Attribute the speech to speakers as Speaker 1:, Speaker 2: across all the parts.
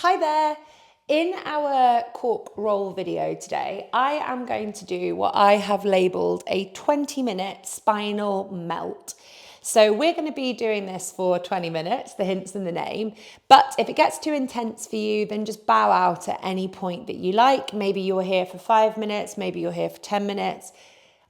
Speaker 1: Hi there. In our cork roll video today, I am going to do what I have labelled a 20-minute spinal melt. So we're going to be doing this for 20 minutes, the hint's in the name. But if it gets too intense for you, then just bow out at any point that you like. Maybe you're here for 5 minutes, maybe you're here for 10 minutes.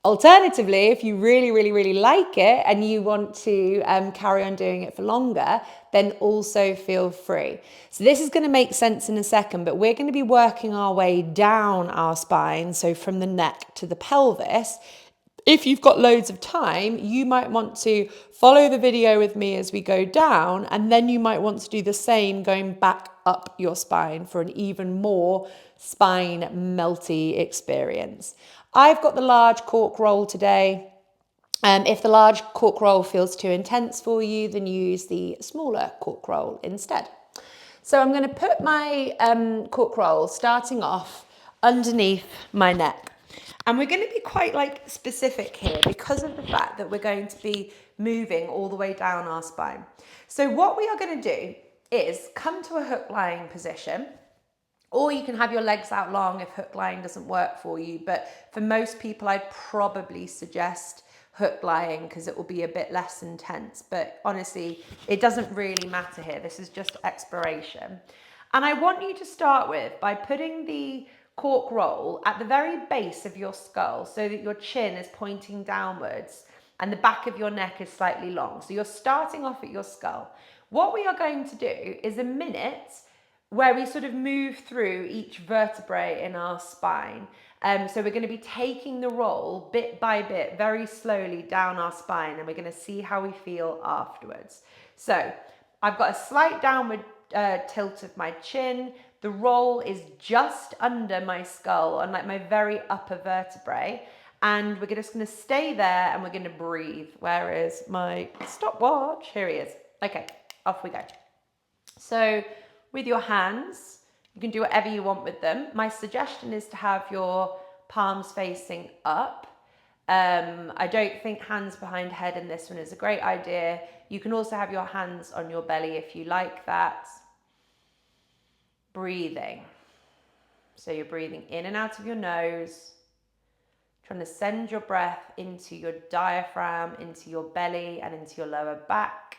Speaker 1: Alternatively, if you really like it and you want to carry on doing it for longer, then also feel free. So this is going to make sense in a second, but we're going to be working our way down our spine, so from the neck to the pelvis. If you've got loads of time, you might want to follow the video with me as we go down, and then you might want to do the same going back up your spine for an even more spine melty experience. I've got the large cork roll today. If the large cork roll feels too intense for you, then use the smaller cork roll instead. So I'm going to put my cork roll starting off underneath my neck. And we're going to be quite specific here because of the fact that we're going to be moving all the way down our spine. So what we are going to do is come to a hook lying position, or you can have your legs out long if hook lying doesn't work for you. But for most people, I'd probably suggest hook lying because it will be a bit less intense. But honestly, it doesn't really matter here. This is just exploration. And I want you to start with by putting the cork roll at the very base of your skull so that your chin is pointing downwards and the back of your neck is slightly long. So you're starting off at your skull. What we are going to do is a minute where we sort of move through each vertebrae in our spine. So we're going to be taking the roll bit by bit, very slowly down our spine, and we're going to see how we feel afterwards. So I've got a slight downward tilt of my chin. The roll is just under my skull, on like my very upper vertebrae. And we're just going to stay there and we're going to breathe. Where is my stopwatch? Here he is. Okay, off we go. So with your hands, you can do whatever you want with them. My suggestion is to have your palms facing up. I don't think hands behind head in this one is a great idea. You can also have your hands on your belly if you like that. Breathing. So you're breathing in and out of your nose, trying to send your breath into your diaphragm, into your belly and into your lower back.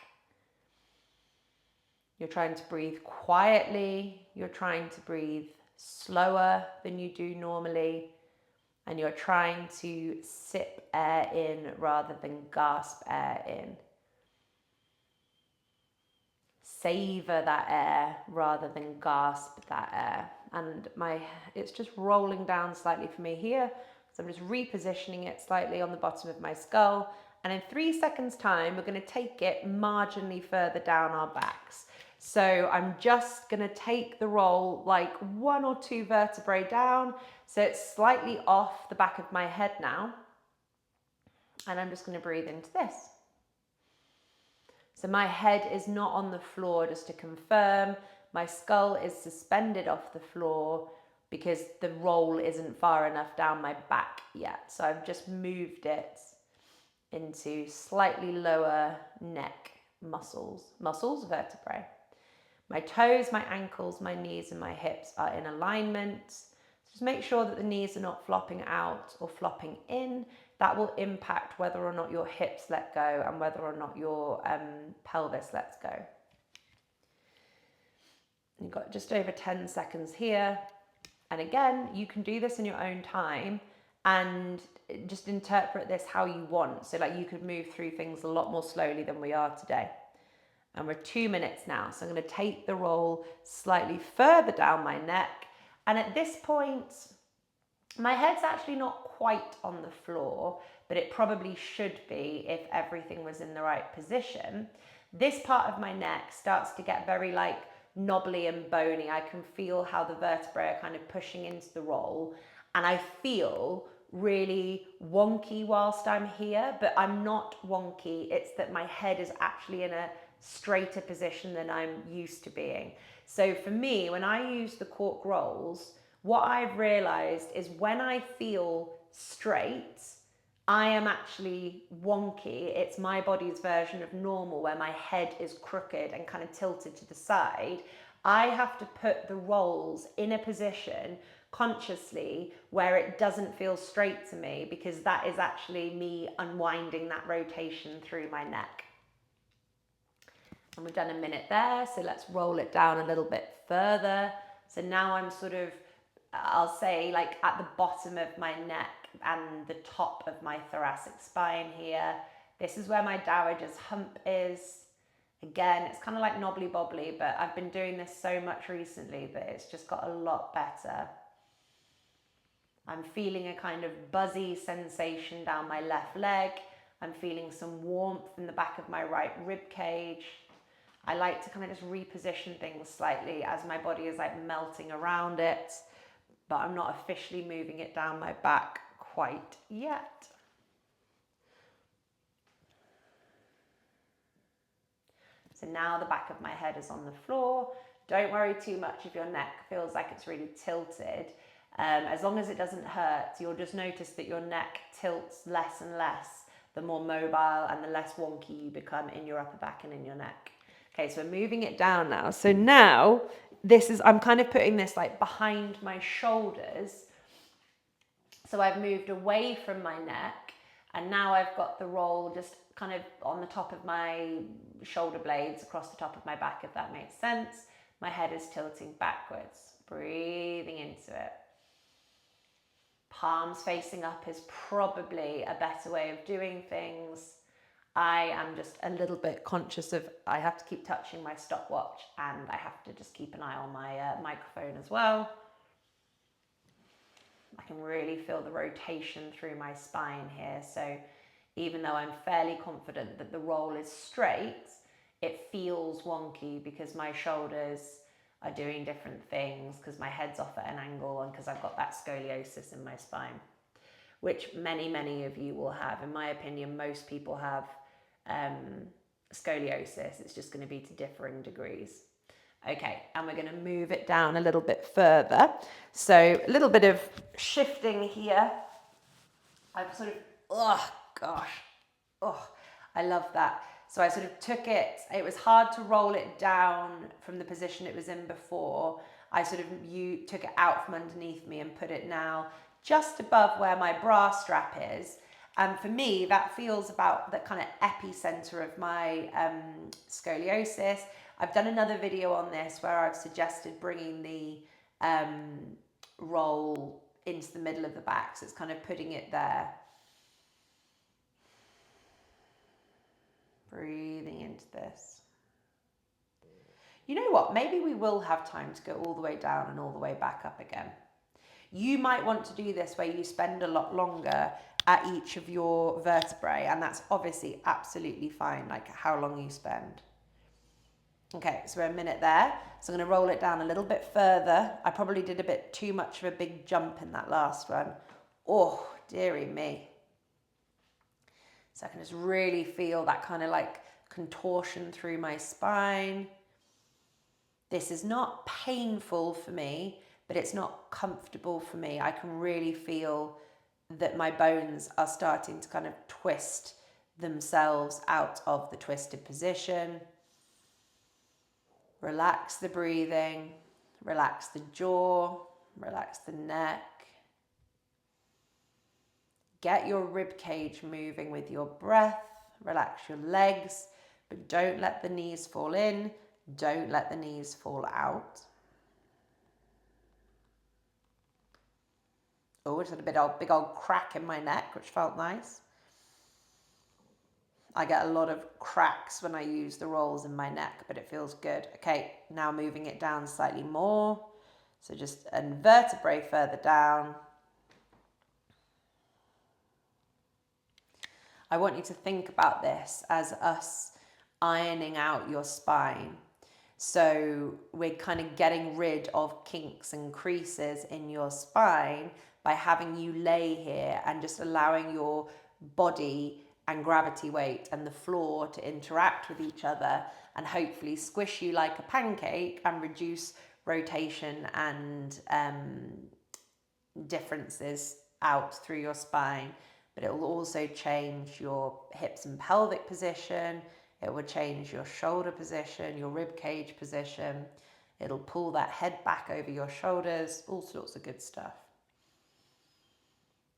Speaker 1: You're trying to breathe quietly. You're trying to breathe slower than you do normally. And you're trying to sip air in rather than gasp air in. Savor that air rather than gasp that air. And it's just rolling down slightly for me here. So I'm just repositioning it slightly on the bottom of my skull. And in 3 seconds time, we're going to take it marginally further down our backs. So I'm just going to take the roll like 1 or 2 vertebrae down. So it's slightly off the back of my head now. And I'm just going to breathe into this. So my head is not on the floor, just to confirm. My skull is suspended off the floor because the roll isn't far enough down my back yet. So I've just moved it into slightly lower neck muscles, vertebrae. My toes, my ankles, my knees and my hips are in alignment. Just make sure that the knees are not flopping out or flopping in. That will impact whether or not your hips let go and whether or not your pelvis lets go. You've got just over 10 seconds here. And again, you can do this in your own time and just interpret this how you want. So like you could move through things a lot more slowly than we are today. And we're 2 minutes now. So I'm going to take the roll slightly further down my neck. And at this point, my head's actually not quite on the floor, but it probably should be if everything was in the right position. This part of my neck starts to get very knobbly and bony. I can feel how the vertebrae are kind of pushing into the roll, and I feel really wonky whilst I'm here, but I'm not wonky. It's that my head is actually in a straighter position than I'm used to being. So for me, when I use the cork rolls, what I've realized is when I feel straight, I am actually wonky. It's my body's version of normal where my head is crooked and kind of tilted to the side. I have to put the rolls in a position consciously where it doesn't feel straight to me, because that is actually me unwinding that rotation through my neck. And we've done a minute there, so let's roll it down a little bit further. So now I'm sort of, I'll say like at the bottom of my neck and the top of my thoracic spine here. This is where my dowager's hump is. Again, it's kind of like knobbly bobbly, but I've been doing this so much recently that it's just got a lot better. I'm feeling a kind of buzzy sensation down my left leg. I'm feeling some warmth in the back of my right rib cage. I like to kind of just reposition things slightly as my body is like melting around it, but I'm not officially moving it down my back quite yet. So now the back of my head is on the floor. Don't worry too much if your neck feels like it's really tilted. As long as it doesn't hurt, you'll just notice that your neck tilts less and less the more mobile and the less wonky you become in your upper back and in your neck. Okay, so we're moving it down now. So now I'm kind of putting this like behind my shoulders. So I've moved away from my neck, and now I've got the roll just kind of on the top of my shoulder blades across the top of my back, if that makes sense. My head is tilting backwards, breathing into it. Palms facing up is probably a better way of doing things. I am just a little bit conscious of, I have to keep touching my stopwatch, and I have to just keep an eye on my microphone as well. I can really feel the rotation through my spine here. So even though I'm fairly confident that the roll is straight, it feels wonky because my shoulders are doing different things, because my head's off at an angle, and because I've got that scoliosis in my spine, which many of you will have. In my opinion, most people have scoliosis. It's just going to be to differing degrees. Okay, and we're going to move it down a little bit further. So a little bit of shifting here. I've sort of, I love that. So I sort of took it, it was hard to roll it down from the position it was in before. I sort of took it out from underneath me and put it now just above where my bra strap is. And for me, that feels about the kind of epicenter of my scoliosis. I've done another video on this where I've suggested bringing the roll into the middle of the back. So it's kind of putting it there. Breathing into this. You know what? Maybe we will have time to go all the way down and all the way back up again. You might want to do this where you spend a lot longer at each of your vertebrae, and that's obviously absolutely fine, like how long you spend. Okay, so we're a minute there. So I'm going to roll it down a little bit further. I probably did a bit too much of a big jump in that last one. Oh, dearie me. So I can just really feel that kind of like contortion through my spine. This is not painful for me, but it's not comfortable for me. I can really feel that my bones are starting to kind of twist themselves out of the twisted position. Relax the breathing, relax the jaw, relax the neck. Get your rib cage moving with your breath. Relax your legs, but don't let the knees fall in. Don't let the knees fall out. Oh, it's had a big old crack in my neck, which felt nice. I get a lot of cracks when I use the rolls in my neck, but it feels good. Okay, now moving it down slightly more. So just a vertebrae further down. I want you to think about this as us ironing out your spine. So we're kind of getting rid of kinks and creases in your spine by having you lay here and just allowing your body and gravity weight and the floor to interact with each other and hopefully squish you like a pancake and reduce rotation and differences out through your spine. But it will also change your hips and pelvic position. It will change your shoulder position, your rib cage position. It'll pull that head back over your shoulders, all sorts of good stuff.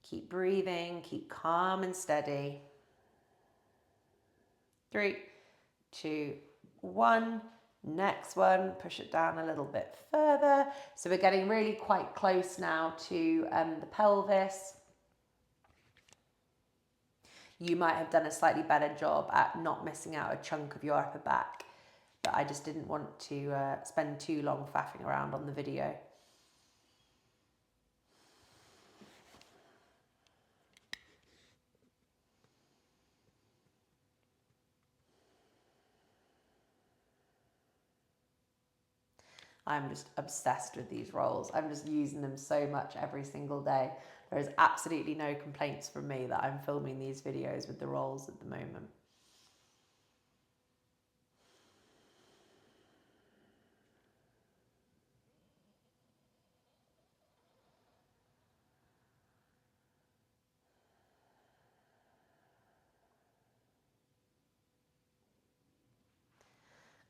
Speaker 1: Keep breathing, keep calm and steady. 3, 2, 1. Next one, push it down a little bit further. So we're getting really quite close now to the pelvis. You might have done a slightly better job at not missing out a chunk of your upper back, but I just didn't want to spend too long faffing around on the video. I'm just obsessed with these rolls. I'm just using them so much every single day. There is absolutely no complaints from me that I'm filming these videos with the rolls at the moment.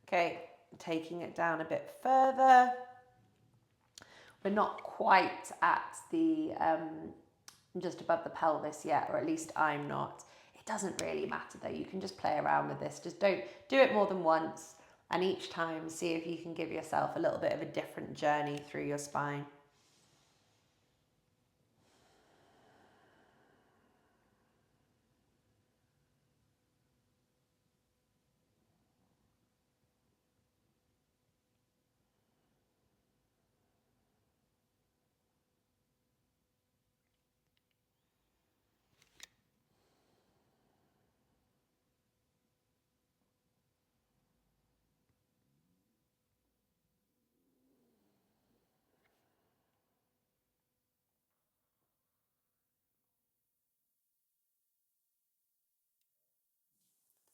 Speaker 1: Okay, taking it down a bit further. We're not quite at the just above the pelvis yet, or at least I'm not. It doesn't really matter though. You can just play around with this. Just don't do it more than once, and each time see if you can give yourself a little bit of a different journey through your spine.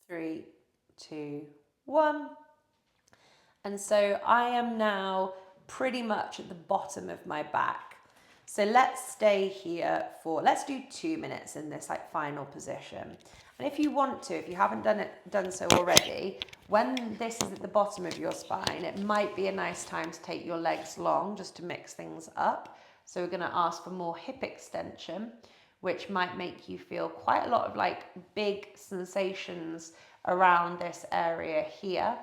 Speaker 1: Three, two, one. And so I am now pretty much at the bottom of my back. So let's stay here for, let's do 2 minutes in this like final position. And if you want to, if you haven't done so already, when this is at the bottom of your spine, it might be a nice time to take your legs long just to mix things up. So we're going to ask for more hip extension, which might make you feel quite a lot of like big sensations around this area here.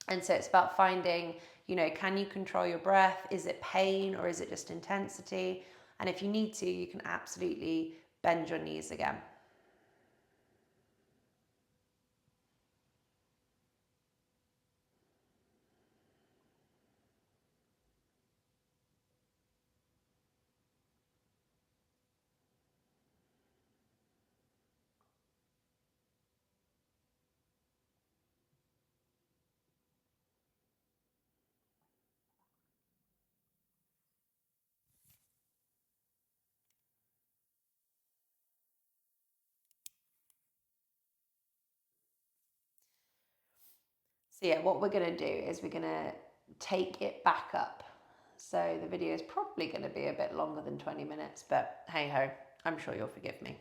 Speaker 1: And so it's about finding, you know, can you control your breath? Is it pain or is it just intensity? And if you need to, you can absolutely bend your knees again. So yeah, what we're going to do is we're going to take it back up. So the video is probably going to be a bit longer than 20 minutes, but hey ho, I'm sure you'll forgive me.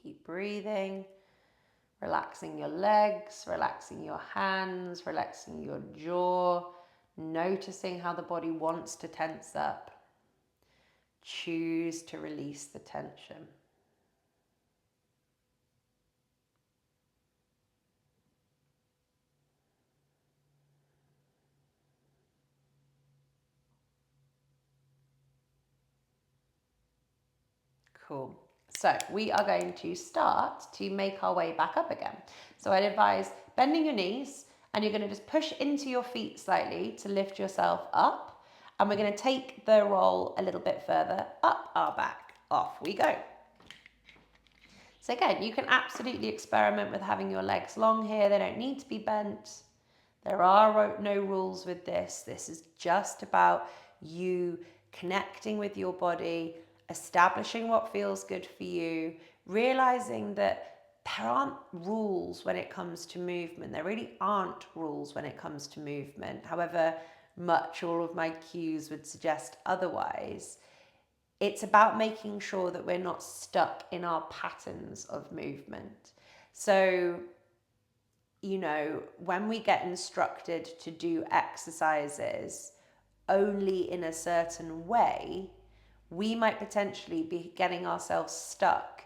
Speaker 1: Keep breathing, relaxing your legs, relaxing your hands, relaxing your jaw, noticing how the body wants to tense up. Choose to release the tension. Cool. So we are going to start to make our way back up again. So I'd advise bending your knees, and you're going to just push into your feet slightly to lift yourself up. And we're going to take the roll a little bit further up our back. Off we go. So again, you can absolutely experiment with having your legs long here. They don't need to be bent. There are no rules with this. This is just about you connecting with your body, establishing what feels good for you, realizing that there aren't rules when it comes to movement. There really aren't rules when it comes to movement. However much all of my cues would suggest otherwise, It's about making sure that we're not stuck in our patterns of movement. So, when we get instructed to do exercises only in a certain way, we might potentially be getting ourselves stuck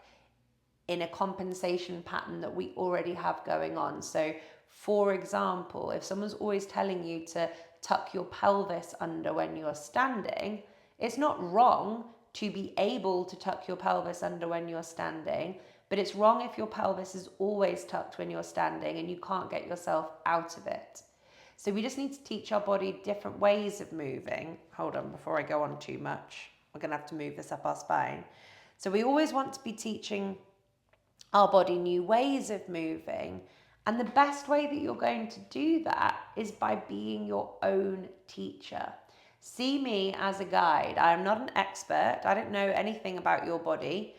Speaker 1: in a compensation pattern that we already have going on. So, for example, if someone's always telling you to tuck your pelvis under when you're standing, it's not wrong to be able to tuck your pelvis under when you're standing, but it's wrong if your pelvis is always tucked when you're standing and you can't get yourself out of it. So we just need to teach our body different ways of moving. Hold on, before I go on too much, we're going to have to move this up our spine. So we always want to be teaching our body new ways of moving. And the best way that you're going to do that is by being your own teacher. See me as a guide. I am not an expert. I don't know anything about your body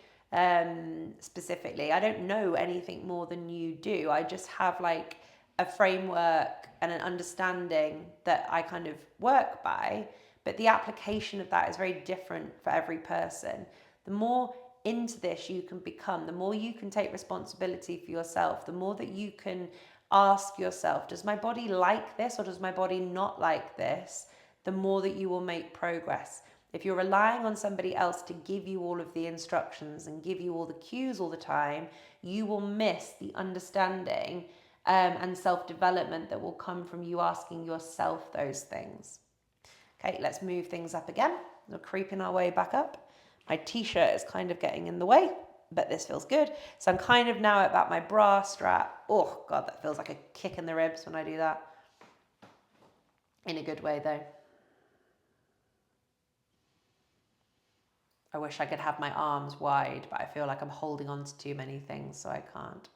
Speaker 1: specifically. I don't know anything more than you do. I just have like a framework and an understanding that I kind of work by. But the application of that is very different for every person. The more into this you can become, the more you can take responsibility for yourself, the more that you can ask yourself, does my body like this or does my body not like this, the more that you will make progress. If you're relying on somebody else to give you all of the instructions and give you all the cues all the time, you will miss the understanding and self-development that will come from you asking yourself those things. Okay, let's move things up again. We're creeping our way back up. My t-shirt is kind of getting in the way, but this feels good. So I'm kind of now about my bra strap. Oh God, that feels like a kick in the ribs when I do that. In a good way though. I wish I could have my arms wide, but I feel like I'm holding on to too many things, so I can't.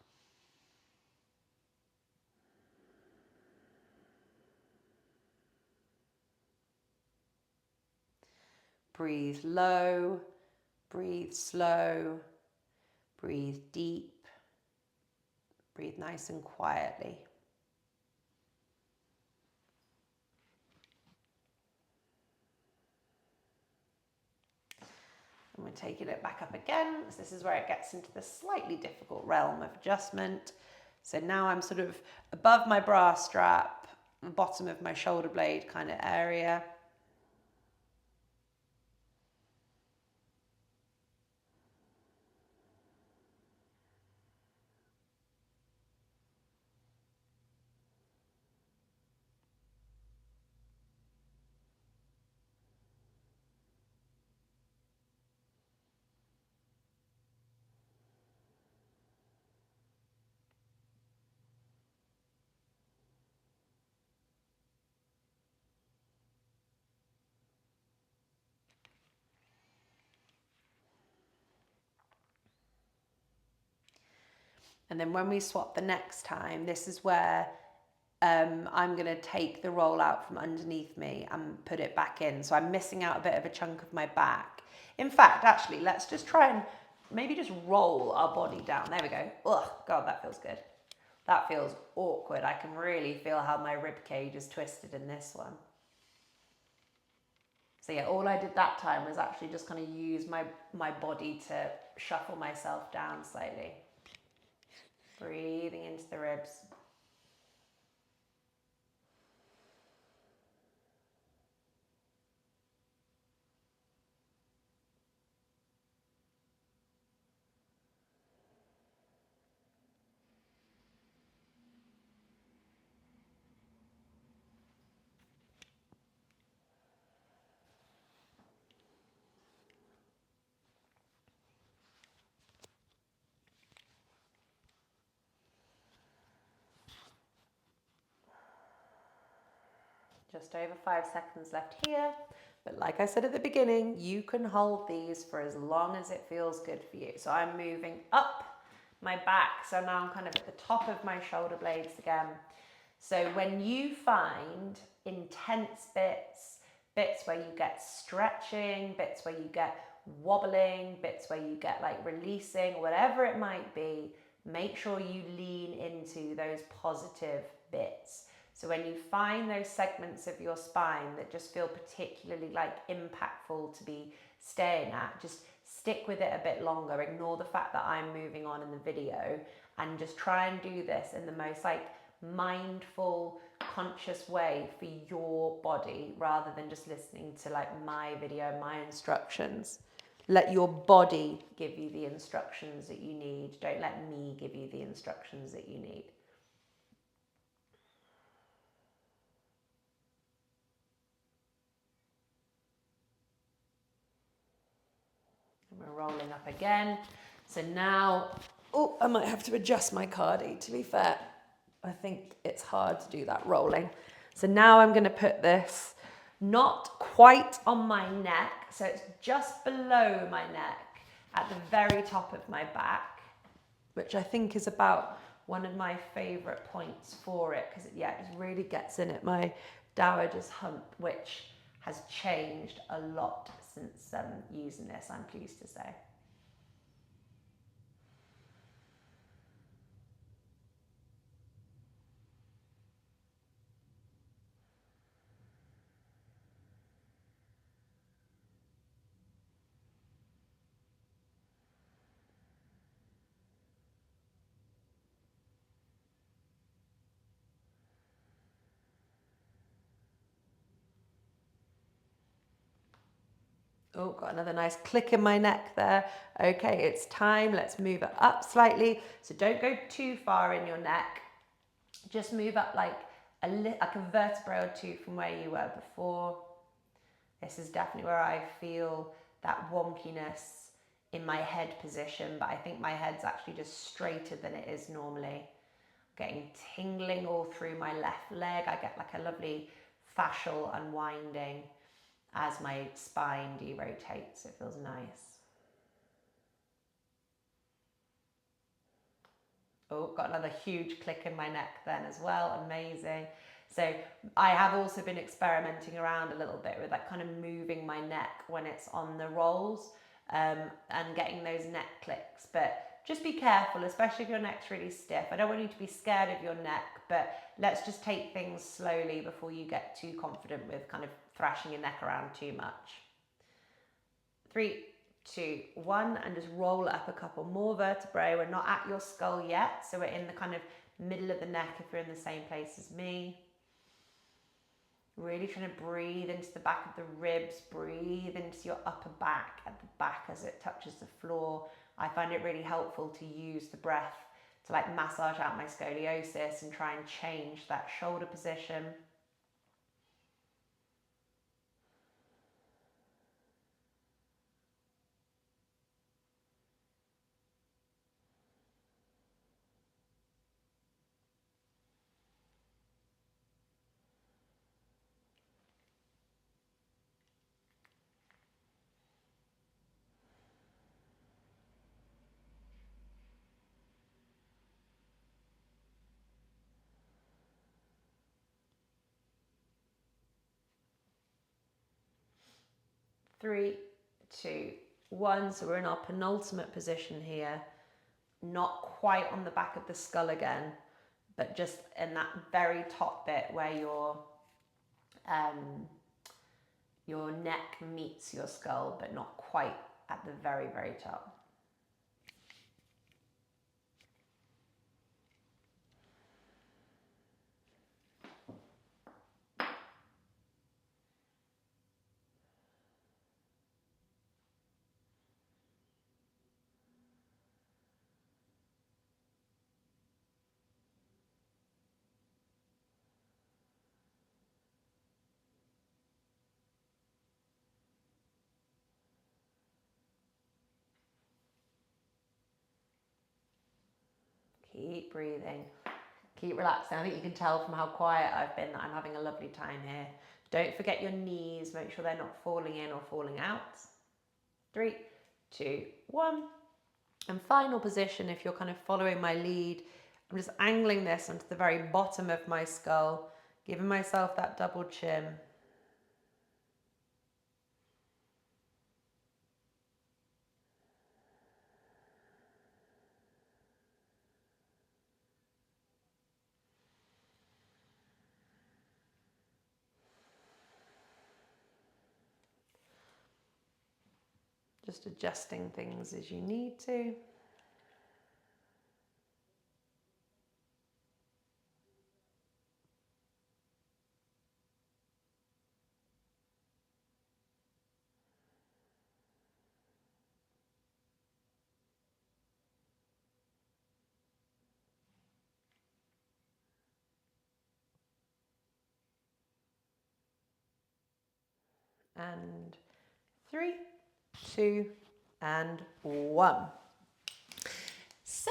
Speaker 1: Breathe low, breathe slow, breathe deep, breathe nice and quietly. And we're taking it back up again. So this is where it gets into the slightly difficult realm of adjustment. So now I'm sort of above my bra strap, bottom of my shoulder blade kind of area. And then when we swap the next time, this is where I'm going to take the roll out from underneath me and put it back in. So I'm missing out a bit of a chunk of my back. In fact, actually, let's just try and maybe just roll our body down. There we go. Ugh, God, that feels good. That feels awkward. I can really feel how my rib cage is twisted in this one. So yeah, all I did that time was actually just kind of use my body to shuffle myself down slightly. Breathing into the ribs. Just over 5 seconds left here. But like I said at the beginning, you can hold these for as long as it feels good for you. So I'm moving up my back. So now I'm kind of at the top of my shoulder blades again. So when you find intense bits where you get stretching, bits where you get wobbling, bits where you get like releasing, whatever it might be, make sure you lean into those positive bits. So when you find those segments of your spine that just feel particularly like impactful to be staying at. Just stick with it a bit longer. Ignore the fact that I'm moving on in the video, and just try and do this in the most like mindful, conscious way for your body, rather than just listening to like my video, my instructions. Let your body give you the instructions that you need. Don't let me give you the instructions that you need. And we're rolling up again. So now, oh, I might have to adjust my cardi, to be fair. I think it's hard to do that rolling. So now I'm going to put this not quite on my neck, so it's just below my neck at the very top of my back, which I think is about one of my favourite points for it, because it just really gets in at my dowager's hump, which has changed a lot since using this, I'm pleased to say. Oh, got another nice click in my neck there. Okay, it's time. Let's move it up slightly. So don't go too far in your neck. Just move up like a vertebra or two from where you were before. This is definitely where I feel that wonkiness in my head position, but I think my head's actually just straighter than it is normally. Getting tingling all through my left leg. I get like a lovely fascial unwinding as my spine derotates. It feels nice. Oh, got another huge click in my neck then as well. Amazing. So I have also been experimenting around a little bit with like kind of moving my neck when it's on the rolls, and getting those neck clicks. But just be careful, especially if your neck's really stiff. I don't want you to be scared of your neck, but let's just take things slowly before you get too confident with kind of thrashing your neck around too much. 3, 2, 1, and just roll it up a couple more vertebrae. We're not at your skull yet, so we're in the kind of middle of the neck if you're in the same place as me. Really trying to breathe into the back of the ribs, breathe into your upper back at the back as it touches the floor. I find it really helpful to use the breath to like massage out my scoliosis and try and change that shoulder position. Three, two, one. So we're in our penultimate position here. Not quite on the back of the skull again, but just in that very top bit where your neck meets your skull, but not quite at the very, very top. Keep breathing, keep relaxing. I think you can tell from how quiet I've been that I'm having a lovely time here. Don't forget your knees, make sure they're not falling in or falling out. 3, 2, 1. And final position, if you're kind of following my lead, I'm just angling this onto the very bottom of my skull, giving myself that double chin. Just adjusting things as you need to. And 3, 2, and 1. So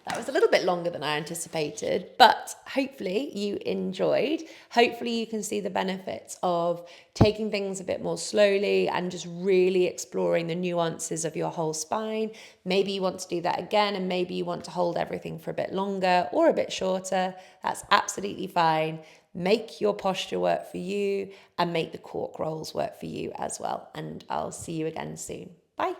Speaker 1: that was a little bit longer than I anticipated, but hopefully you enjoyed. Hopefully you can see the benefits of taking things a bit more slowly and just really exploring the nuances of your whole spine. Maybe you want to do that again, and maybe you want to hold everything for a bit longer or a bit shorter. That's absolutely fine. Make your posture work for you and make the cork rolls work for you as well. And I'll see you again soon. Bye.